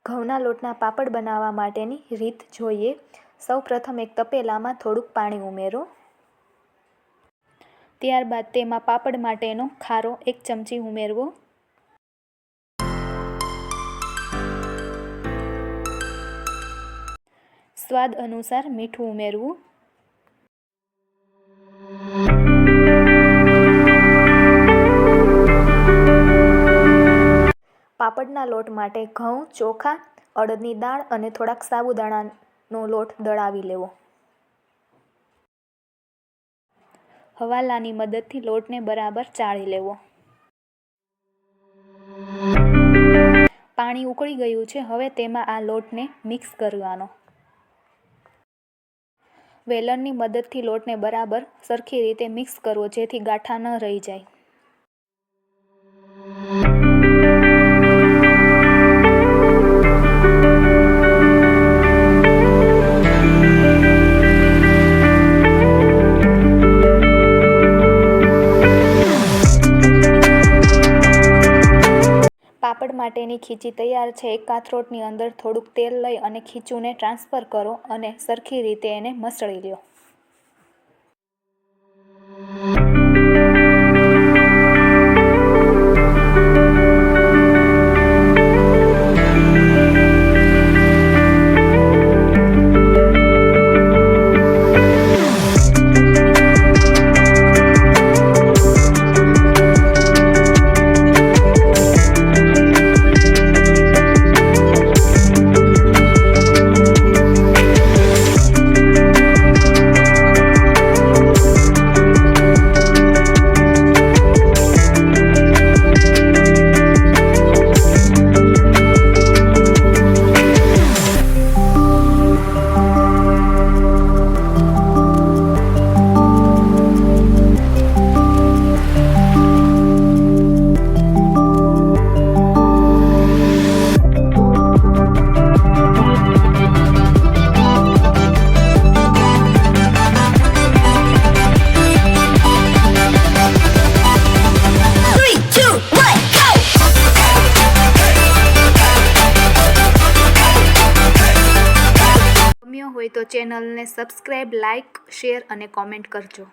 ઘઉંના લોટના પાપડ બનાવવા માટેની રીત જોઈએ। સૌપ્રથમ એક તપેલામાં થોડુંક પાણી ઉમેરો। ત્યારબાદ તેમાં પાપડ માટેનો ખારો 1 ચમચી ઉમેરવો। સ્વાદ અનુસાર મીઠું ઉમેરવું। પાપડના લોટ માટે ઘઉં, ચોખા, અડદની દાળ અને થોડાક સાબુદાણાનો લોટ દળાવી લેવો। હવાલાની મદદથી લોટને બરાબર ચાળી લેવો। પાણી ઉકળી ગયું છે, હવે તેમાં આ લોટને મિક્સ કરવાનો। વેલણની મદદથી લોટને બરાબર સરખી રીતે મિક્સ કરવો જેથી ગાંઠા ન રહી જાય। પાપડ માટેની ખીચી તૈયાર છે। એક કાથરોટની અંદર થોડુંક તેલ લઈ અને ખીચુંને ટ્રાન્સફર કરો અને સરખી રીતે એને મસળી લો। ગમ્યો હોય તો ચેનલને સબસ્ક્રાઈબ, લાઇક, શેર અને કોમેન્ટ કરજો।